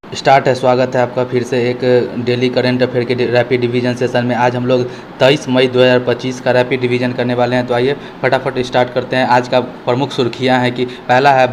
Start है। स्वागत है आपका फिर से एक डेली करंट अफेयर के रैपिड डिवीजन सेशन में। आज हम लोग 23 मई 2025 का रैपिड डिवीजन करने वाले हैं। तो आइए फटाफट स्टार्ट करते हैं। आज का प्रमुख सुर्खियां हैं कि पहला है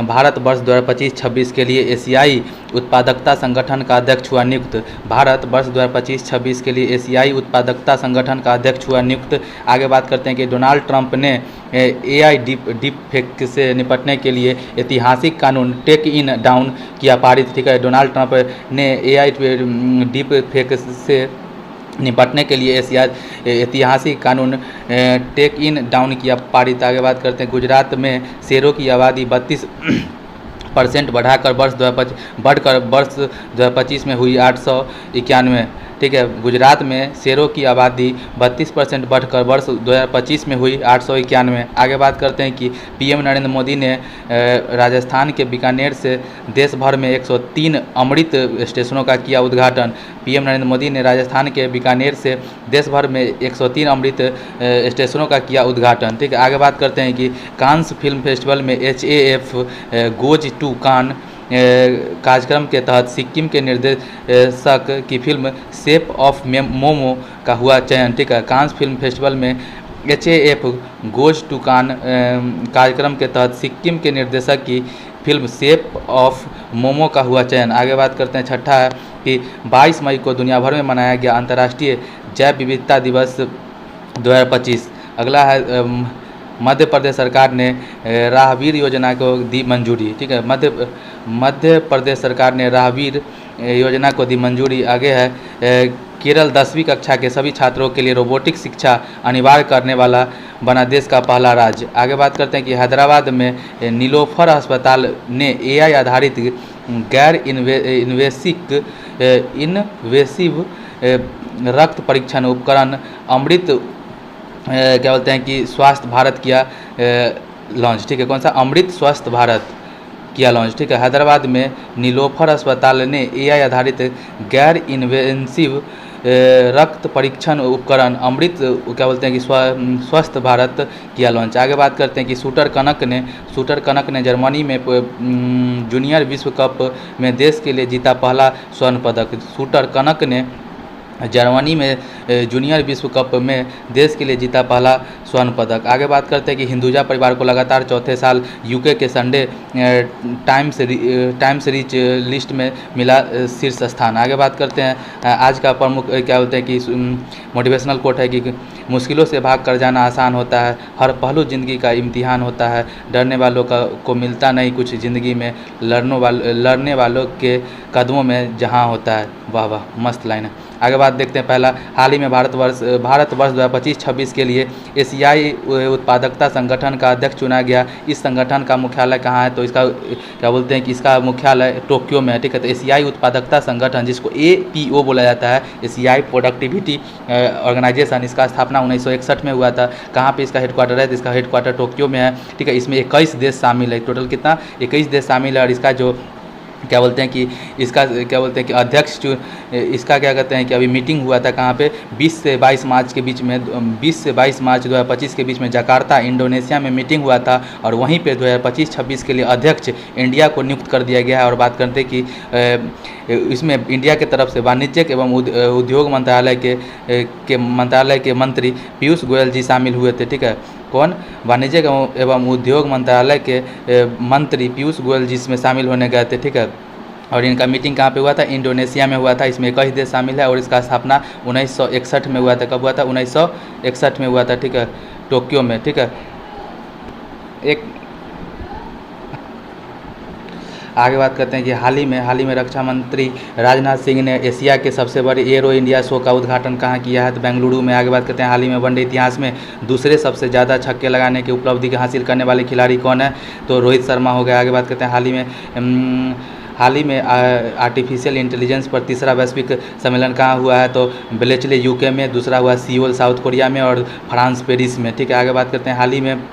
भारत वर्ष 2025-26 के लिए एशियाई उत्पादकता संगठन का अध्यक्ष हुआ नियुक्त। भारत वर्ष 2025-26 के लिए एशियाई उत्पादकता संगठन का अध्यक्ष हुआ नियुक्त। आगे बात करते हैं कि डोनाल्ड ट्रंप ने एआई डीप फेक से निपटने के लिए ऐतिहासिक कानून टेक इन डाउन किया पारित। ठीक है, डोनाल्ड ट्रंप ने एआई डीप फेक से निपटने के लिए ऐतिहासिक कानून टेक इन डाउन किया पारित। आगे बात करते हैं गुजरात में शेरों की आबादी 32% बढ़कर वर्ष 2025 में हुई 891। ठीक है, गुजरात में शेरों की आबादी 32% बढ़कर वर्ष 2025 में हुई 891। आगे बात करते हैं कि पीएम नरेंद्र मोदी ने राजस्थान के बीकानेर से देश भर में 103 अमृत स्टेशनों का किया उद्घाटन। पीएम नरेंद्र मोदी ने राजस्थान के बीकानेर से देश भर में 103 अमृत स्टेशनों का किया उद्घाटन। ठीक है, आगे बात करते हैं कि कांस फिल्म फेस्टिवल में HAF गोज टू कान कार्यक्रम के तहत सिक्किम के निर्देशक की फिल्म शेप ऑफ मोमो का हुआ चयन। ठीक है, कांस फिल्म फेस्टिवल में HAF गोज टू कान कार्यक्रम के तहत सिक्किम के निर्देशक की फिल्म शेप ऑफ मोमो का हुआ चयन। आगे बात करते हैं छठा है कि 22 मई को दुनिया भर में मनाया गया अंतर्राष्ट्रीय जैव विविधता दिवस 2025। अगला है मध्य प्रदेश सरकार ने राहगीर योजना को दी मंजूरी। ठीक है, मध्य प्रदेश सरकार ने राहगीर योजना को दी मंजूरी। आगे है केरल 10वीं कक्षा के सभी छात्रों के लिए रोबोटिक शिक्षा अनिवार्य करने वाला बना देश का पहला राज्य। आगे बात करते हैं कि हैदराबाद में नीलोफर अस्पताल ने एआई आधारित गैर इन्वेसिव रक्त परीक्षण उपकरण अमृत क्या बोलते हैं कि स्वास्थ्य भारत किया लॉन्च। ठीक है, कौन सा? अमृत स्वास्थ्य भारत किया लॉन्च। ठीक है, हैदराबाद में नीलोफर अस्पताल ने एआई आधारित गैर इन्वेसिव रक्त परीक्षण उपकरण अमृत क्या बोलते हैं कि स्वस्थ भारत किया लॉन्च। आगे बात करते हैं कि शूटर कनक ने जर्मनी में जूनियर विश्व कप में देश के लिए जीता पहला स्वर्ण पदक। शूटर कनक ने जर्मनी में जूनियर विश्व कप में देश के लिए जीता पहला स्वर्ण पदक। आगे बात करते हैं कि हिंदुजा परिवार को लगातार चौथे साल यूके के संडे टाइम्स रिच लिस्ट में मिला शीर्ष स्थान। आगे बात करते हैं आज का प्रमुख क्या बोलते हैं कि मोटिवेशनल कोट है कि मुश्किलों से भाग कर जाना आसान होता है, हर पहलू ज़िंदगी का इम्तिहान होता है, डरने वालों को मिलता नहीं कुछ ज़िंदगी में, लड़ने वालों के कदमों में जहां होता है। वाह वाह, मस्त लाइन है। आगे बात देखते हैं पहला, हाल ही में भारत वर्ष 2025-26 के लिए एशियाई उत्पादकता संगठन का अध्यक्ष चुना गया। इस संगठन का मुख्यालय कहाँ है? तो इसका क्या बोलते हैं कि इसका मुख्यालय टोक्यो में है। ठीक है, तो एशियाई उत्पादकता संगठन जिसको APO बोला जाता है, एशियाई प्रोडक्टिविटी ऑर्गेनाइजेशन, इसका स्थापना 1961 में हुआ था। कहाँ पे इसका हेडक्वार्टर है? तो इसका हेडक्वार्टर टोक्यो में है। ठीक है, इसमें 21 देश शामिल है। टोटल कितना? 21 देश शामिल है। और इसका जो क्या बोलते हैं कि इसका क्या बोलते हैं कि अध्यक्ष इसका क्या कहते हैं कि अभी मीटिंग हुआ था कहाँ पे? 20 से 22 मार्च के बीच में 20 से 22 मार्च 2025 के बीच में जकार्ता इंडोनेशिया में मीटिंग हुआ था। और वहीं पे 2025-26 के लिए अध्यक्ष इंडिया को नियुक्त कर दिया गया है। और बात करते हैं कि इसमें इंडिया के तरफ से वाणिज्यिक एवं उद्योग मंत्रालय के मंत्री पीयूष गोयल जी शामिल हुए थे। ठीक है, कौन? वाणिज्यिक एवं उद्योग मंत्रालय के मंत्री पीयूष गोयल जी इसमें शामिल होने गए थे। ठीक है, और इनका मीटिंग कहाँ पे हुआ था? इंडोनेशिया में हुआ था। इसमें 21 देश शामिल है। और इसका स्थापना 1961 में हुआ था। कब हुआ था? 1961 में हुआ था। ठीक है, टोक्यो में। ठीक है, एक आगे बात करते हैं कि हाल ही में रक्षा मंत्री राजनाथ सिंह ने एशिया के सबसे बड़े एरो इंडिया शो का उद्घाटन कहाँ किया है? तो बेंगलुरु में। आगे बात करते हैं हाल ही में वनडे इतिहास में दूसरे सबसे ज़्यादा छक्के लगाने की उपलब्धि हासिल करने वाले खिलाड़ी कौन है? तो रोहित शर्मा हो गया। आगे बात करते हैं हाल ही में आर्टिफिशियल इंटेलिजेंस पर तीसरा वैश्विक सम्मेलन कहाँ हुआ है? तो ब्लेचले यूके में, दूसरा हुआ सियोल साउथ कोरिया में, और फ्रांस पेरिस में। ठीक है, आगे बात करते हैं हाल ही में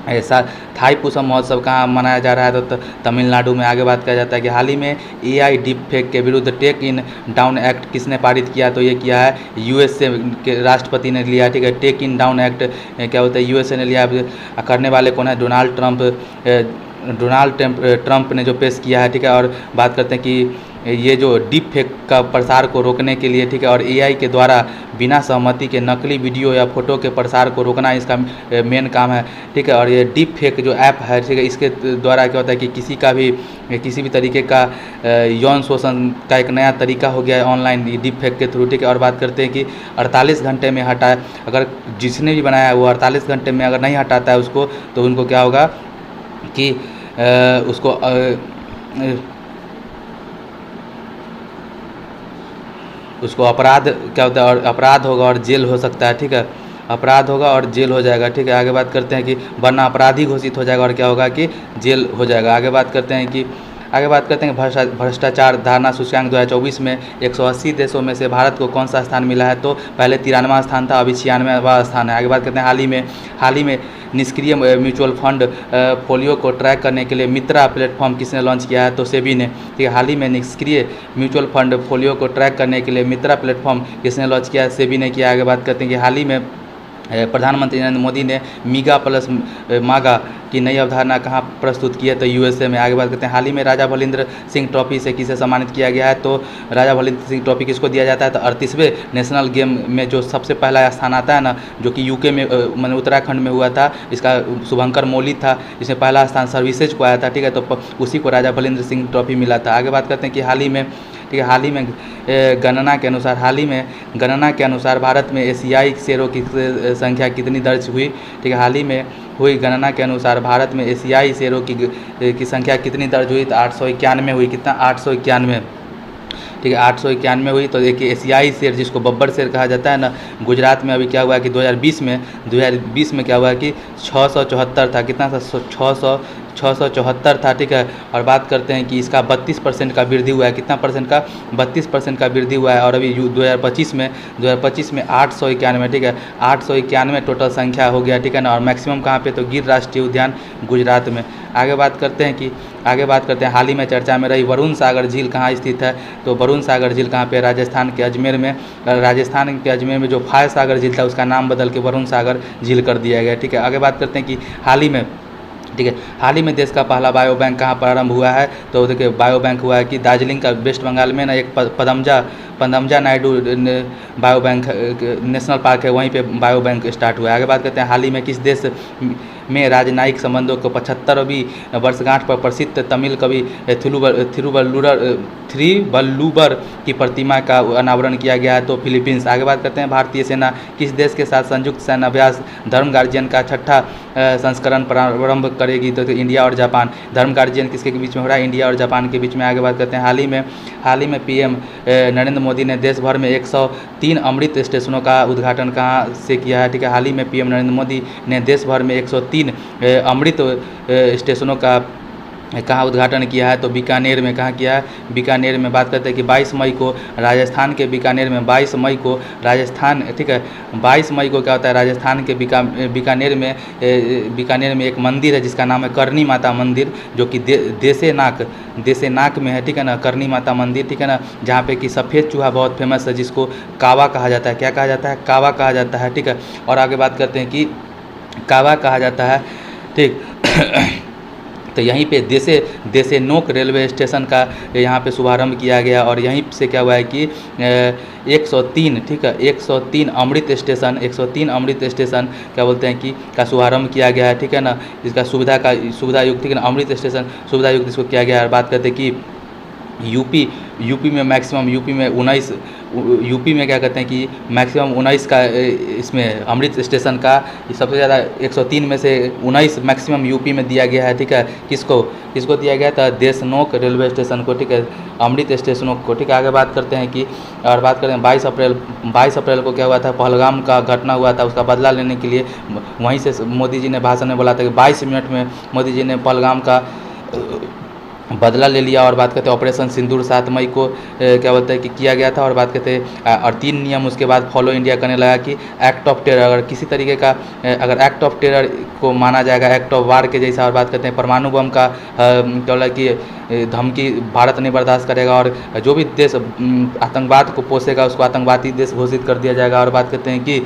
ऐसा थाई पुसम महोत्सव कहाँ मनाया जा रहा है? तो तमिलनाडु में। आगे बात किया जाता है कि हाल ही में एआई डीप फेक के विरुद्ध टेक इन डाउन एक्ट किसने पारित किया? तो ये किया है USA के राष्ट्रपति ने लिया। ठीक है, टेक इन डाउन एक्ट क्या होता है? USA ने लिया। करने वाले कौन है? डोनाल्ड ट्रंप डोनाल्ड ट्रंप ने जो पेश किया है, ठीक है। और बात करते हैं कि ये जो डीप फेक का प्रसार को रोकने के लिए, ठीक है, और एआई के द्वारा बिना सहमति के नकली वीडियो या फोटो के प्रसार को रोकना इसका मेन काम है, ठीक है। और ये डीप फेक जो ऐप है, ठीक है, इसके द्वारा क्या होता है कि किसी भी तरीके का यौन शोषण का एक नया तरीका हो गया है ऑनलाइन डीप फेक के थ्रू, ठीक है। और बात करते हैं कि 48 घंटे में हटाए, अगर जिसने भी बनाया है वो 48 घंटे में अगर नहीं हटाता है उसको, तो उनको क्या होगा कि उसको अपराध क्या होता है, और अपराध होगा और जेल हो सकता है, ठीक है। अपराध होगा और जेल हो जाएगा, ठीक है। आगे बात करते हैं कि वरना अपराधी घोषित हो जाएगा और क्या होगा कि जेल हो जाएगा। आगे बात करते हैं कि भ्रष्टाचार धारणा सूचकांक 2024 में 180 देशों में से भारत को कौन सा स्थान मिला है, तो पहले 93वां स्थान था, अभी 96वां स्थान है। आगे बात करते हैं हाल ही में निष्क्रिय म्यूचुअल फंड फोलियो को ट्रैक करने के लिए मित्रा प्लेटफॉर्म किसने लॉन्च किया है, तो सेबी ने, ठीक है। हाल ही में निष्क्रिय म्यूचुअल फंड फोलियो को ट्रैक करने के लिए मित्रा प्लेटफॉर्म किसने लॉन्च किया है, सेबी ने किया। आगे बात करते हैं कि हाल ही में प्रधानमंत्री नरेंद्र मोदी ने मीगा प्लस मागा की नई अवधारणा कहाँ प्रस्तुत की है, तो यूएसए में। आगे बात करते हैं हाल ही में राजा भलिंद्र सिंह ट्रॉफी से किसे सम्मानित किया गया है, तो राजा भलिंद्र सिंह ट्रॉफी किसको दिया जाता है, तो 38वें नेशनल गेम में जो सबसे पहला स्थान आता है ना, जो कि यूके में मैंने उत्तराखंड में हुआ था, इसका शुभंकर मौली था, इसमें पहला स्थान सर्विसेज को आया था, ठीक है। तो उसी को राजा भलिंद्र सिंह ट्रॉफी मिला था। आगे बात करते हैं कि हाल ही में गणना के अनुसार भारत में एशियाई शेरों की संख्या कितनी दर्ज हुई, ठीक है। हाल ही में हुई गणना के अनुसार भारत में एशियाई शेरों की संख्या कितनी दर्ज हुई, तो 891 हुई। कितना, 891, ठीक है, 891 हुई। तो देखिए एशियाई शेर जिसको बब्बर शेर कहा जाता है ना, गुजरात में अभी क्या हुआ कि 2020 में क्या हुआ कि 674 था। कितना था, 674 था, ठीक है। और बात करते हैं कि इसका 32% का वृद्धि हुआ है। कितना परसेंट का, 32% का वृद्धि हुआ है। और अभी 2025 में 891, ठीक है, 891 टोटल संख्या हो गया, ठीक है ना। और मैक्सिमम कहाँ पे, तो गिर राष्ट्रीय उद्यान गुजरात में। आगे बात करते हैं हाल ही में चर्चा में रही वरुण सागर झील कहाँ स्थित है, तो वरुण सागर झील कहाँ पे, राजस्थान के अजमेर में जो फाय सागर झील था उसका नाम बदल के वरुण सागर झील कर दिया गया, ठीक है। आगे बात करते हैं कि हाल ही में देश का पहला बायो बैंक कहाँ प्रारंभ हुआ है, तो देखिए बायो बैंक हुआ है कि दार्जिलिंग का वेस्ट बंगाल में ना एक Padmaja Naidu bio bank national park है, वहीं पे बायो बैंक स्टार्ट हुआ है। आगे बात करते हैं हाल ही में किस देश में राजनयिक संबंधों को 75वीं वर्षगांठ पर प्रसिद्ध तमिल कवि थिरुवल्लुवर की प्रतिमा का अनावरण किया गया है, तो फिलीपींस। आगे बात करते हैं भारतीय सेना किस देश के साथ संयुक्त सैन्य अभ्यास धर्म गार्जियन का 6ठा संस्करण प्रारंभ करेगी, तो इंडिया और जापान। धर्म गार्जियन किसके बीच में हो रहा है, इंडिया और जापान के बीच में। आगे बात करते हैं हाल ही में पीएम नरेंद्र मोदी ने देश भर में 103 अमृत स्टेशनों का उद्घाटन कहाँ से किया है, ठीक है। हाल ही में पीएम नरेंद्र मोदी ने देश भर में 103 अमृत स्टेशनों का कहाँ उद्घाटन किया है, तो बीकानेर में। कहाँ किया है, बीकानेर में। बात करते हैं कि 22 मई को राजस्थान के बीकानेर में, 22 मई को राजस्थान, ठीक है, 22 मई को क्या होता है, राजस्थान के बीकानेर में एक मंदिर है जिसका नाम है करनी माता मंदिर, जो कि देसेनाक में है, ठीक है ना, करनी माता मंदिर, ठीक है ना, जहाँ पे कि सफ़ेद चूहा बहुत फेमस है जिसको कावा कहा जाता है। क्या कहा जाता है, कावा कहा जाता है, ठीक है। और आगे बात करते हैं कि कावा कहा जाता है, ठीक। तो यहीं पे देसे नोक रेलवे स्टेशन का यहाँ पे शुभारंभ किया गया, और यहीं से क्या हुआ है कि 103, ठीक है, 103 अमृत स्टेशन क्या बोलते हैं कि का शुभारंभ किया गया है, ठीक है ना। इसका सुविधा युक्त, ठीक है ना, अमृत स्टेशन सुविधा युक्त इसको किया गया है। और बात करते हैं कि यूपी में मैक्सिमम, यूपी में क्या कहते हैं कि मैक्सिमम 19 का इसमें अमृत स्टेशन का सबसे ज़्यादा 103 में से 19 मैक्सिमम यूपी में दिया गया है, ठीक है। किसको दिया गया था, देशनोक रेलवे स्टेशन को, ठीक है, अमृत स्टेशनों को, ठीक है। आगे बात करते हैं कि 22 अप्रैल को क्या हुआ था, पहलगाम का घटना हुआ था, उसका बदला लेने के लिए वहीं से मोदी जी ने भाषण में बोला था कि 22 मिनट में मोदी जी ने पहलगाम का बदला ले लिया। और बात करते हैं ऑपरेशन सिंदूर 7 मई को क्या बोलते हैं कि किया गया था। और बात करते हैं और 3 नियम उसके बाद फॉलो इंडिया करने लगा कि एक्ट ऑफ टेरर, अगर किसी तरीके का अगर एक्ट ऑफ टेरर को माना जाएगा एक्ट ऑफ वार के जैसा। और बात करते हैं परमाणु बम का क्या बोला कि धमकी भारत नहीं बर्दाश्त करेगा, और जो भी देश आतंकवाद को पोसेगा उसको आतंकवादी देश घोषित कर दिया जाएगा। और बात करते हैं कि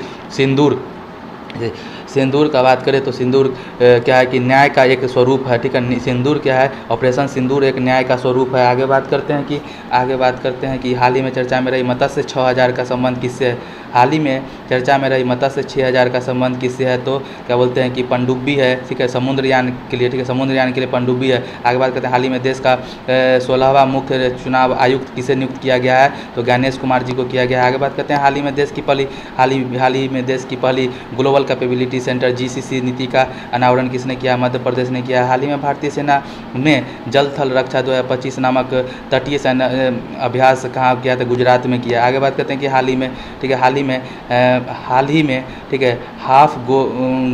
सिंदूर का बात करें तो सिंदूर क्या है कि न्याय का एक स्वरूप है, ठीक है। सिंदूर क्या है, ऑपरेशन सिंदूर एक न्याय का स्वरूप है। आगे बात करते हैं कि हाल ही में चर्चा में रही मत्स्य 6000 का संबंध किससे है। हाल ही में चर्चा में रही मत्स्य 6000 का संबंध किससे है, तो क्या बोलते हैं कि पनडुब्बी है, ठीक है, समुद्रयान के लिए, ठीक है, समुद्रयान के लिए पनडुब्बी है। आगे बात करते हैं हाल ही में देश का 16वां मुख्य चुनाव आयुक्त किसे नियुक्त किया गया है, तो ज्ञानेश कुमार जी को किया गया है। आगे बात करते हैं हाल ही में देश की पहली ग्लोबल कैपेबिलिटी सेंटर GCC नीति का अनावरण किसने किया, मध्य प्रदेश ने किया। हाल ही में भारतीय सेना में जल थल रक्षा 2025 नामक तटीय सैन्य अभ्यास कहाँ किया था, गुजरात में किया। आगे बात करते हैं कि हाल ही में, ठीक है, ठीक है, हाफ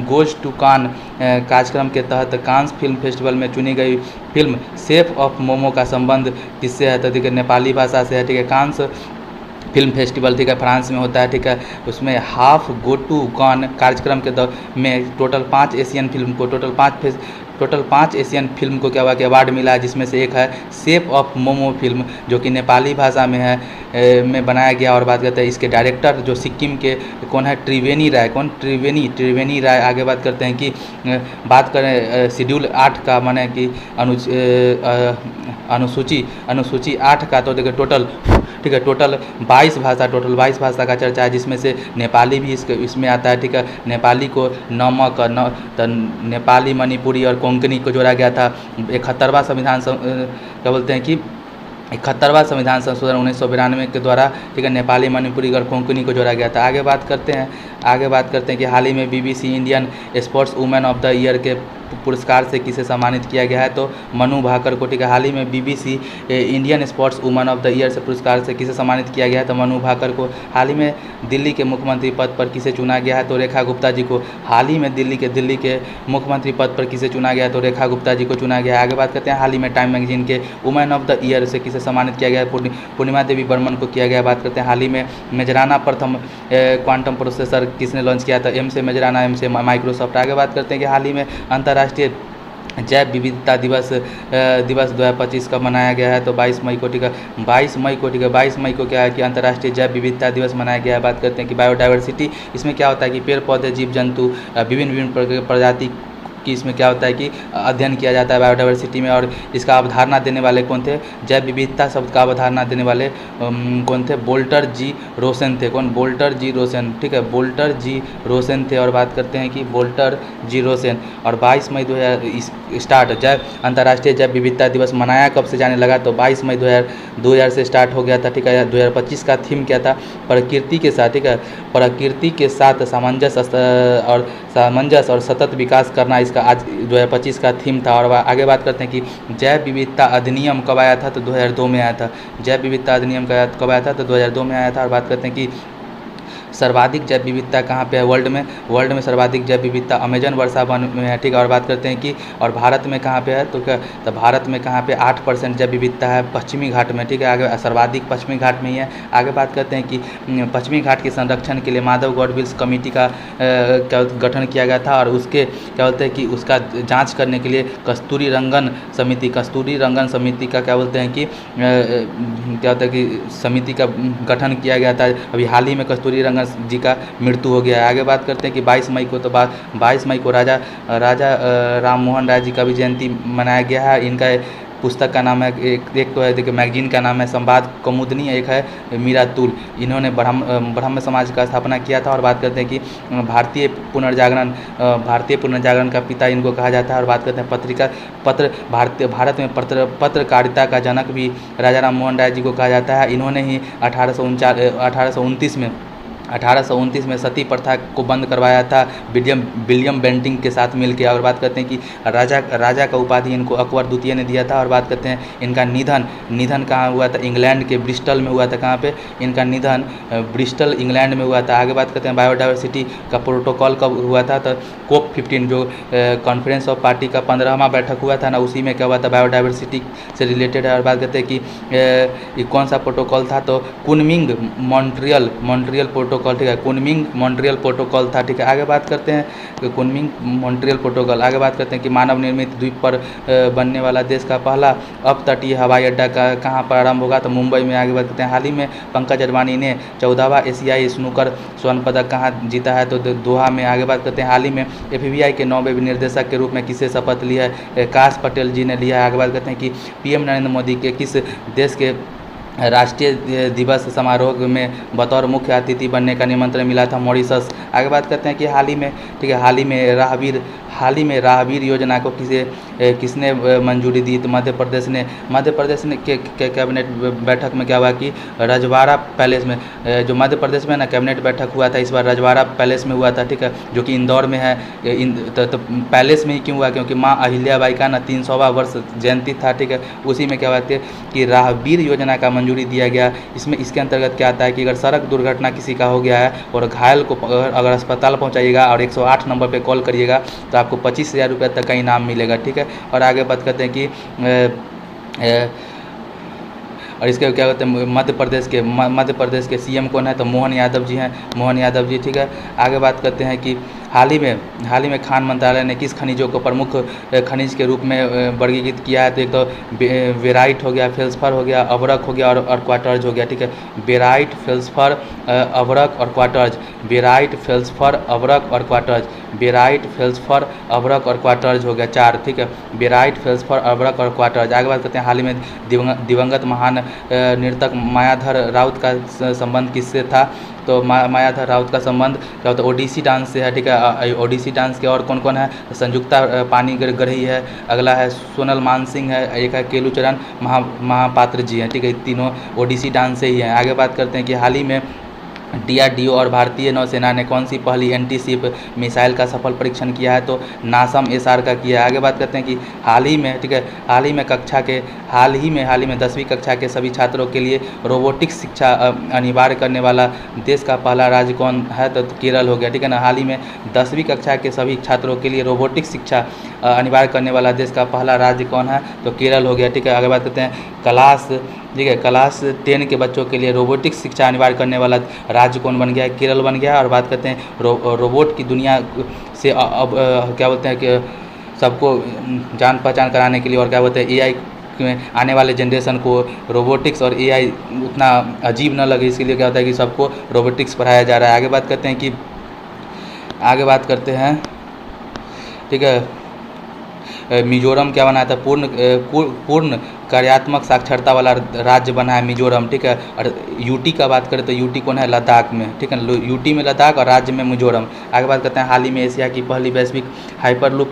गोज टू कान कार्यक्रम के तहत कांस फिल्म फेस्टिवल में चुनी गई फिल्म शेफ ऑफ मोमो का संबंध किससे है, तो देखिए नेपाली भाषा से है, ठीक है। कांस फिल्म फेस्टिवल, ठीक है, फ्रांस में होता है, ठीक है। उसमें हाफ गो टू कान कार्यक्रम के में टोटल 5 एशियन फिल्म को टोटल 5 एशियन फिल्म को क्या हुआ कि अवार्ड मिला है, जिसमें से एक है शेप ऑफ मोमो फिल्म जो कि नेपाली भाषा में है में बनाया गया। और बात करते हैं इसके डायरेक्टर जो सिक्किम के कौन है, त्रिवेणी राय। आगे बात करते हैं कि बात करें शेड्यूल 8 का, माने कि अनुसूची 8 का, तो देखिए टोटल 22 भाषा का चर्चा है, जिसमें से नेपाली भी इसमें आता है, ठीक है। नेपाली को तो नेपाली, मणिपुरी और कोंकणी को जोड़ा गया था। 71वां संविधान क्या बोलते हैं कि 71वां संविधान संशोधन 1992 के द्वारा, ठीक है, नेपाली, मणिपुरी और कोंकणी को जोड़ा गया था। आगे बात करते हैं कि हाल ही में BBC Indian sports women of the year के पुरस्कार से किसे सम्मानित किया गया है, तो मनु भाकर को, ठीक है। हाल ही में BBC Indian sports women of the year से पुरस्कार से किसे सम्मानित किया गया है, तो मनु भाकर को। हाल ही में दिल्ली के मुख्यमंत्री पद पर किसे चुना गया है, तो रेखा गुप्ता जी को। हाल ही में दिल्ली के मुख्यमंत्री पद पर किसे चुना गया है, तो रेखा गुप्ता जी को चुना गया है। आगे बात करते हैं हाल ही में टाइम मैगजीन के वुमेन ऑफ द ईयर से किसे सम्मानित किया गया है, पूर्णिमा देवी बर्मन को किया गया। बात करते हैं हाल ही में मेजराना प्रथम क्वांटम प्रोसेसर किसने लॉन्च किया था, एम से मेजराना, एम से माइक्रोसॉफ्ट। आगे बात करते हैं कि हाल ही में अंतर्राष्ट्रीय जैव विविधता दिवस 2025 का मनाया गया है, तो 22 मई को, ठीक है। 22 मई को क्या है कि अंतर्राष्ट्रीय जैव विविधता दिवस मनाया गया है। बात करते हैं कि बायोडाइवर्सिटी, इसमें क्या होता है कि पेड़ पौधे, जीव जंतु, विभिन्न प्रजाति कि इसमें क्या होता है कि अध्ययन किया जाता है बायोडाइवर्सिटी में। और इसका अवधारणा देने वाले कौन थे, जैव विविधता शब्द का अवधारणा देने वाले कौन थे, बोल्टर जी रोसेन थे। कौन, बोल्टर जी रोसेन, ठीक है, बोल्टर जी रोसेन थे। और बात करते हैं कि बोल्टर जी रोसेन। और 22 मई 2000 स्टार्ट अंतर्राष्ट्रीय जैव विविधता दिवस मनाया कब से जाने लगा, तो 22 मई 2000 से स्टार्ट हो गया था, ठीक है। 2025 का थीम क्या था, प्रकृति के साथ, ठीक है, प्रकृति के साथ सामंजस्य और सतत विकास करना, इसका आज 2025 का थीम था। और आगे बात करते हैं कि जैव विविधता अधिनियम कब आया था, तो 2002 में आया था। जैव विविधता अधिनियम कब आया था, तो 2002 में आया था। और बात करते हैं कि सर्वाधिक जैव विविधता कहाँ पे है वर्ल्ड में सर्वाधिक जैव विविधता अमेजन वर्षा वन में है, ठीक है। और बात करते हैं कि और भारत में कहाँ पे है, तो क्या, तो भारत में कहाँ पे 8% जैव विविधता है पश्चिमी घाट में, ठीक है। आगे सर्वाधिक पश्चिमी घाट में ही है। आगे बात करते हैं कि पश्चिमी घाट के संरक्षण के लिए माधव गॉडविल्स कमेटी का गठन किया गया था। और उसके क्या बोलते हैं कि उसका जाँच करने के लिए कस्तूरी रंगन समिति का क्या बोलते हैं कि क्या होता है कि समिति का गठन किया गया था। अभी हाल ही में कस्तूरी रंगन जी का मृत्यु हो गया है। आगे बात करते हैं कि 22 मई को राजा राम मोहन राय जी का भी जयंती मनाया गया है। इनका पुस्तक का नाम है, एक तो है देखिए मैगजीन का नाम है संवाद कौमुदनी, एक है मीरा तुल। इन्होंने ब्रह्म समाज का स्थापना किया था। और बात करते हैं कि भारतीय पुनर्जागरण का पिता इनको कहा जाता है। और बात करते हैं भारत में पत्रकारिता का जनक भी राजा राम मोहन राय जी को कहा जाता है। इन्होंने ही 1829 में सती प्रथा को बंद करवाया था विलियम बेंटिंग के साथ मिलकर। और बात करते हैं कि राजा का उपाधि इनको अकबर द्वितीय ने दिया था। और बात करते हैं इनका निधन कहाँ हुआ था, इंग्लैंड के ब्रिस्टल में हुआ था। कहाँ पे इनका निधन, ब्रिस्टल इंग्लैंड में हुआ था। आगे बात करते हैं बायोडाइवर्सिटी का प्रोटोकॉल कब हुआ था, तो COP15 जो कॉन्फ्रेंस ऑफ पार्टी का 15वां बैठक हुआ था ना, उसी में क्या हुआ था, बायोडाइवर्सिटी से रिलेटेड है। और बात करते हैं कि कौन सा प्रोटोकॉल था, तो कुनमिंग मॉन्ट्रियल प्रोटोकॉल प्रोटोकॉल, ठीक है, कुनमिंग मॉन्ट्रियल प्रोटोकॉल था, ठीक है। आगे बात करते हैं कि कुनमिंग मॉन्ट्रियल प्रोटोकॉल, आगे बात करते हैं कि मानव निर्मित द्वीप पर बनने वाला देश का पहला अपतटीय हवाई अड्डा कहाँ पर आरंभ होगा, तो मुंबई में। आगे बात करते हैं हाल ही में पंकज अडवाणी ने 14वां एशियाई स्नूकर स्वर्ण पदक कहाँ जीता है, तो दोहा में। आगे बात करते हैं हाल ही में FBI के 9वें निर्देशक के रूप में किसे शपथ ली है, काश पटेल जी ने लिया है। आगे बात करते हैं कि PM नरेंद्र मोदी के किस देश के राष्ट्रीय दिवस समारोह में बतौर मुख्य अतिथि बनने का निमंत्रण मिला था, मॉरिशस। आगे बात करते हैं कि हाल ही में, ठीक है, हाल ही में राहगीर योजना को किसने मंजूरी दी, तो मध्य प्रदेश ने कैबिनेट बैठक में क्या हुआ कि रजवाड़ा पैलेस में, जो मध्य प्रदेश में ना कैबिनेट बैठक हुआ था इस बार रजवाड़ा पैलेस में हुआ था, ठीक है, जो कि इंदौर में है। तो पैलेस में ही क्यों हुआ, क्योंकि माँ अहिल्याबाई का ना 300वां वर्ष जयंती था, ठीक है। उसी में क्या हुआ कि राहगीर योजना का मंजूरी दिया गया। इसके अंतर्गत क्या आता है कि अगर सड़क दुर्घटना किसी का हो गया है और घायल को अगर अस्पताल पहुंचाइएगा और 108 नंबर पे कॉल करिएगा तो आपको 25,000 रुपये तक का इनाम मिलेगा, ठीक है। और आगे बात करते हैं कि और इसके क्या होते हैं मध्य प्रदेश के CM कौन है, तो मोहन यादव जी हैं, मोहन यादव जी, ठीक है। आगे बात करते हैं कि हाल ही में खान मंत्रालय ने किस खनिजों को प्रमुख खनिज के रूप में वर्गीकृत किया है, तो एक तो बेराइट हो गया, फेल्सफर हो गया, अवरक हो गया और क्वार्टर्ज हो गया, ठीक है। बेराइट, फेल्सफर, अवरक और क्वार्टर्ज, बेराइट, फेल्सफर, अवरक और क्वार्टर्ज, बेराइट, फेल्सफर, अवरक और क्वार्टर्ज हो गया 4, ठीक है। बेराइट, फेल्सफर, अवरक और क्वार्टर्ज। आगे बात करते हैं हाल ही में दिवंगत महान नर्तक मायाधर राउत का संबंध किससे था, तो मायाधर राउत का संबंध क्या होता है ओडिसी डांस से है, ठीक है। ओडिसी डांस के और कौन कौन है, संयुक्ता पानीगढ़ी है, अगला है सोनल मानसिंह है, एक है केलुचरण महापात्र जी हैं, ठीक है। तीनों ओडिसी डांस से ही हैं। आगे बात करते हैं कि हाल ही में DRDO और भारतीय नौसेना ने कौन सी पहली एंटी शिप मिसाइल का सफल परीक्षण किया है, तो नासम SR का किया है। आगे बात करते हैं कि हाल ही में, ठीक है, हाल ही में 10वीं कक्षा के सभी छात्रों के लिए रोबोटिक्स शिक्षा अनिवार्य करने वाला देश का पहला राज्य कौन है, तो केरल हो गया, ठीक है ना। हाल ही में 10वीं कक्षा के सभी छात्रों के लिए रोबोटिक्स शिक्षा अनिवार्य करने वाला देश का पहला राज्य कौन है, तो केरल हो गया, ठीक है। आगे बात करते हैं क्लास 10 के बच्चों के लिए रोबोटिक्स शिक्षा अनिवार्य करने वाला राज्य कौन बन गया है, केरल बन गया। और बात करते हैं रोबोट की दुनिया से अब क्या बोलते हैं कि सबको जान पहचान कराने के लिए, और क्या बोलते हैं AI में आने वाले जनरेशन को रोबोटिक्स और AI उतना अजीब न लगे, इसके लिए क्या होता है कि सबको रोबोटिक्स पढ़ाया जा रहा है। आगे बात करते हैं, ठीक है, मिजोरम क्या बना था, पूर्ण कार्यात्मक साक्षरता वाला राज्य बना है मिजोरम, ठीक है। और UT का बात करें तो UT कौन है, लद्दाख में, ठीक है। UT में लद्दाख और राज्य में मिजोरम। आगे बात करते हैं हाल ही में एशिया की पहली वैश्विक हाइपरलूप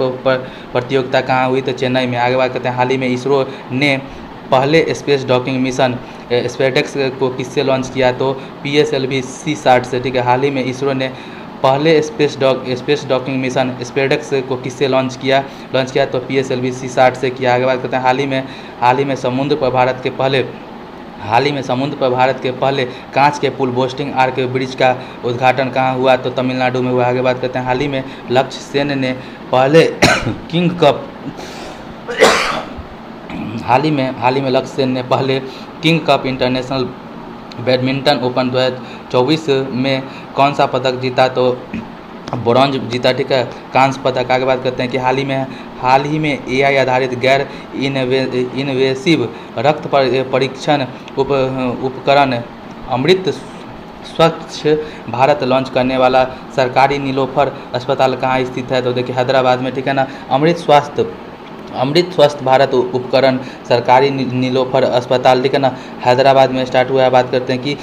प्रतियोगिता कहाँ हुई, तो चेन्नई में। आगे बात करते हैं हाल ही में इसरो ने पहले स्पेस डॉकिंग मिशन स्पेसडेक्स को किससे लॉन्च किया, तो PSLV C60 से, ठीक है। हाल ही में इसरो ने पहले स्पेस डॉकिंग मिशन स्पेसडेक्स को किससे लॉन्च किया, तो PSLV C60 से किया। आगे बात करते हैं हाल ही में समुद्र पर भारत के पहले कांच के पुल बोस्टिंग आर्क ब्रिज का उद्घाटन कहाँ हुआ, तो तमिलनाडु में हुआ। आगे बात करते हैं हाल ही में लक्ष्य सेन ने पहले king cup king cup international badminton open 2024 में कौन सा पदक जीता, तो ब्रॉन्ज जीता, ठीक है, कांस्य पदक। आगे बात करते हैं कि हाल ही में AI आधारित गैर इनवेसिव रक्त परीक्षण उपकरण अमृत स्वच्छ भारत लॉन्च करने वाला सरकारी नीलोफर अस्पताल कहाँ स्थित है, तो देखिए हैदराबाद में, ठीक है ना। अमृत स्वस्थ भारत उपकरण सरकारी नीलोफर अस्पताल, ठीक है ना, हैदराबाद में स्टार्ट हुआ है। बात करते हैं कि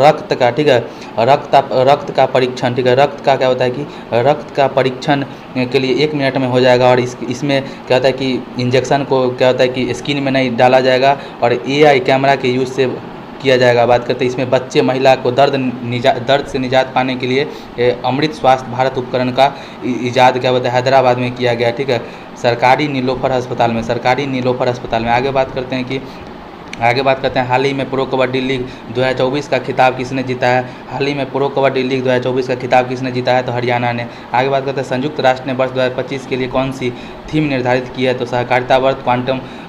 रक्त का, ठीक है, रक्त का परीक्षण, ठीक है, रक्त का क्या होता है कि रक्त का परीक्षण के लिए 1 मिनट में हो जाएगा। और इसमें क्या होता है कि इंजेक्शन को क्या होता है कि स्किन में नहीं डाला जाएगा और AI कैमरा के यूज़ से किया जाएगा। बात करते हैं इसमें बच्चे महिला को दर्द से निजात पाने के लिए अमृत स्वास्थ्य भारत उपकरण का इजाद क्या होता है हैदराबाद में किया गया, ठीक है, सरकारी नीलोफर अस्पताल में। आगे बात करते हैं हाल ही में प्रो कबड्डी लीग 2024 का खिताब किसने जीता है, तो हरियाणा ने। आगे बात करते हैं संयुक्त राष्ट्र ने वर्ष 2025 के लिए कौन सी थीम निर्धारित की है, तो सहकारिता वर्ष,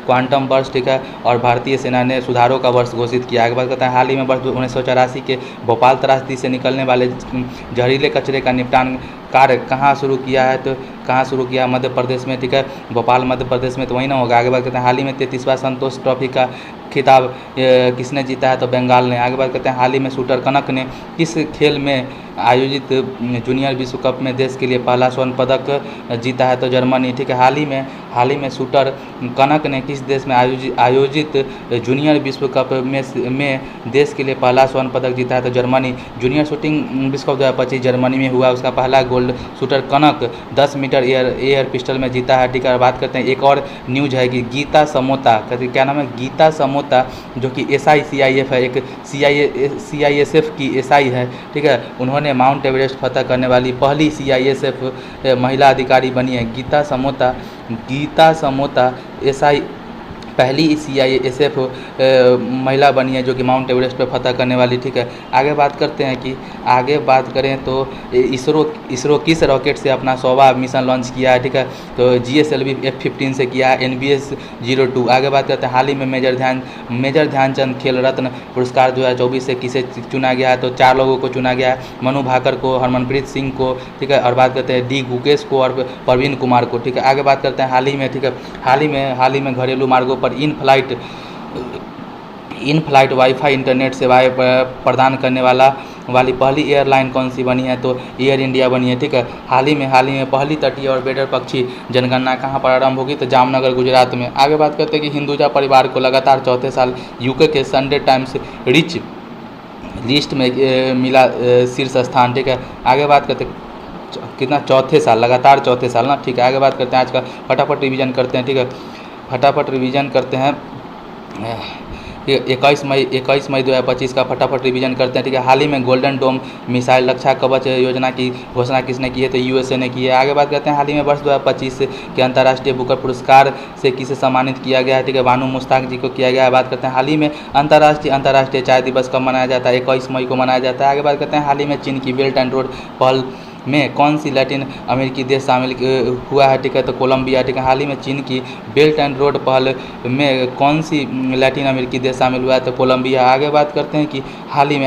क्वांटम वर्ष, ठीक है, और भारतीय सेना ने सुधारों का वर्ष घोषित किया। आगे बात करते हैं हाल ही में वर्ष 1984 के भोपाल त्रासदी से निकलने वाले जहरीले कचरे का निपटान कार्य कहाँ शुरू किया है, तो कहाँ शुरू किया, मध्य प्रदेश में, ठीक है, भोपाल मध्य प्रदेश में, तो वही ना होगा। आगे बात करते हैं हाल ही में 33वां संतोष ट्रॉफी का खिताब किसने जीता है, तो बंगाल ने। आगे बात करते हैं हाल ही में शूटर कनक ने किस खेल में आयोजित जूनियर विश्व कप में देश के लिए पहला स्वर्ण पदक जीता है, तो जर्मनी, ठीक है। हाल ही में शूटर कनक ने किस देश में आयोजित जूनियर विश्व कप में देश के लिए पहला स्वर्ण पदक जीता है, तो जर्मनी। जूनियर शूटिंग विश्व कप 2025 जर्मनी में हुआ, उसका पहला गोल्ड शूटर कनक 10 मीटर एयर पिस्टल में जीता है, ठीक है। बात करते हैं एक और न्यूज है कि गीता समोता, क्या नाम है, गीता समोता, जो कि SICIF है, एक CISF की SI है, ठीक है। उन्होंने माउंट एवरेस्ट फतह करने वाली पहली CISF महिला अधिकारी बनी है। गीता समोता SI पहली CISF महिला बनी है जो कि माउंट एवरेस्ट पर फतह करने वाली, ठीक है। आगे बात करें तो इसरो किस रॉकेट से अपना 100वां मिशन लॉन्च किया है, ठीक है, तो GSLV F-15 से किया है, NBS-02। आगे बात करते हैं हाल ही में मेजर ध्यानचंद खेल रत्न पुरस्कार 2024 से किसे चुना गया है, तो 4 लोगों को चुना गया है, मनु भाकर को, हरमनप्रीत सिंह को, ठीक है, और बात करते हैं D गुकेश को और प्रवीण कुमार को, ठीक है। आगे बात करते हैं हाल ही में, ठीक है, हाल ही में घरेलू मार्गों पर इन फ्लाइट वाईफाई इंटरनेट सेवाएं प्रदान करने वाली पहली एयरलाइन कौन सी बनी है, तो एयर इंडिया बनी है, ठीक है। हाल ही में पहली तटीय और बेडर पक्षी जनगणना कहाँ पर आरंभ होगी, तो जामनगर गुजरात में। आगे बात करते हैं कि हिंदुजा परिवार को लगातार चौथे साल यूके के संडे टाइम्स रिच लिस्ट में मिला शीर्ष स्थान, ठीक है। आगे बात करते कितना, चौथे साल, लगातार चौथे साल ना, ठीक है। आगे बात करते हैं आज का फटाफट रिवीजन करते हैं, ठीक है, फटाफट रिवीजन करते हैं 21 मई 2025 का फटाफट रिवीजन करते हैं, ठीक है। हाल ही में गोल्डन डोम मिसाइल रक्षा कवच योजना की घोषणा किसने की है, तो USA ने की है। आगे बात करते हैं हाल ही में वर्ष 2025 के अंतर्राष्ट्रीय बुकर पुरस्कार से किसे सम्मानित किया गया है, ठीक है, बानू मुश्ताक जी को किया गया है। बात करते हैं हाल ही में अंतर्राष्ट्रीय चाय दिवस कब मनाया जाता है, 21 मई को मनाया जाता है। आगे बात करते हैं हाल ही में चीन की बेल्ट एंड रोड पहल में कौन सी लैटिन अमेरिकी देश शामिल हुआ है, ठीक है, तो कोलंबिया, ठीक है। हाल ही में चीन की बेल्ट एंड रोड पहल में कौन सी लैटिन अमेरिकी देश शामिल हुआ है, तो कोलंबिया। आगे बात करते हैं कि हाल ही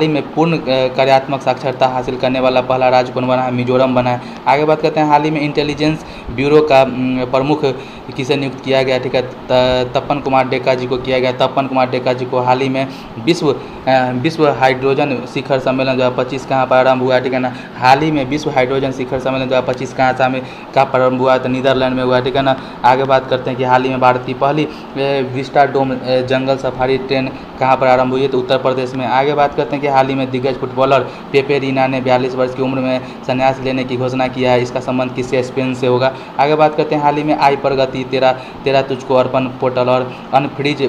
में पूर्ण कार्यात्मक साक्षरता हासिल करने वाला पहला राज्य कौन बना है, मिजोरम बना है। आगे बात करते हैं हाल ही में इंटेलिजेंस ब्यूरो का प्रमुख किसे नियुक्त किया गया, ठीक है, तपन कुमार डेका जी को किया गया। तपन कुमार डेका जी को हाल ही में विश्व हाइड्रोजन शिखर सम्मेलन 2025 कहाँ पर आरंभ हुआ है, ठीक है ना। हाल ही में विश्व हाइड्रोजन शिखर सम्मेलन 2025 कहाँ प्रारंभ हुआ है, तो नीदरलैंड में हुआ है, ठीक है ना। आगे बात करते हैं कि हाल ही में भारत की पहली विस्टा डोम जंगल सफारी ट्रेन कहाँ पर आरंभ हुई है, तो उत्तर प्रदेश में। आगे बात करते हैं कि हाल ही में दिग्गज फुटबॉलर पेपे रीना ने 42 वर्ष की उम्र में संन्यास लेने की घोषणा किया है। इसका संबंध किससे, स्पेन से होगा। आगे बात करते हैं हाल ही में आई प्रगति, तेरा तुझको अर्पण पोर्टल और अनफ्रीज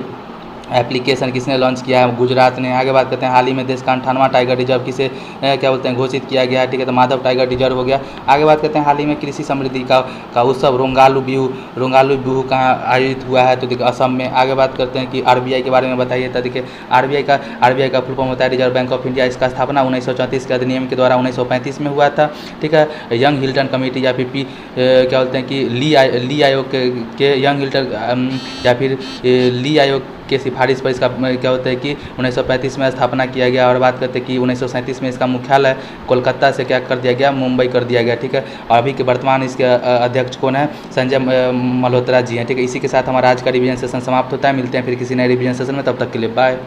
एप्लीकेशन किसने लॉन्च किया है, गुजरात ने। आगे बात करते हैं हाल ही में देश का 98वां टाइगर रिजर्व किसे क्या बोलते हैं घोषित किया गया है, ठीक है, तो माधव टाइगर रिजर्व हो गया। आगे बात करते हैं हाल ही में कृषि समृद्धि का उत्सव रोंगालू बिहू कहाँ आयोजित हुआ है, तो देखिए असम में। आगे बात करते हैं कि RBI के बारे में बताइए, तो देखिए RBI का फुल फॉर्म होता है रिजर्व बैंक ऑफ इंडिया। इसका स्थापना 1934 के अधिनियम के द्वारा 1935 में हुआ था, ठीक है। यंग हिल्टन कमेटी या फिर क्या बोलते हैं कि ली आयोग के यंग हिल्टन या फिर ली आयोग के सिफारिश पर इसका क्या होता है कि 1935 में स्थापना किया गया। और बात करते हैं कि 1937 में इसका मुख्यालय कोलकाता से क्या कर दिया गया, मुंबई कर दिया गया, ठीक है। और अभी के वर्तमान इसके अध्यक्ष कौन है, संजय मल्होत्रा जी हैं, ठीक है। इसी के साथ हमारा आज का रिवीजन सेशन समाप्त होता है। मिलते हैं फिर किसी नए रिवीजन सेशन में, तब तक के लिए बाय।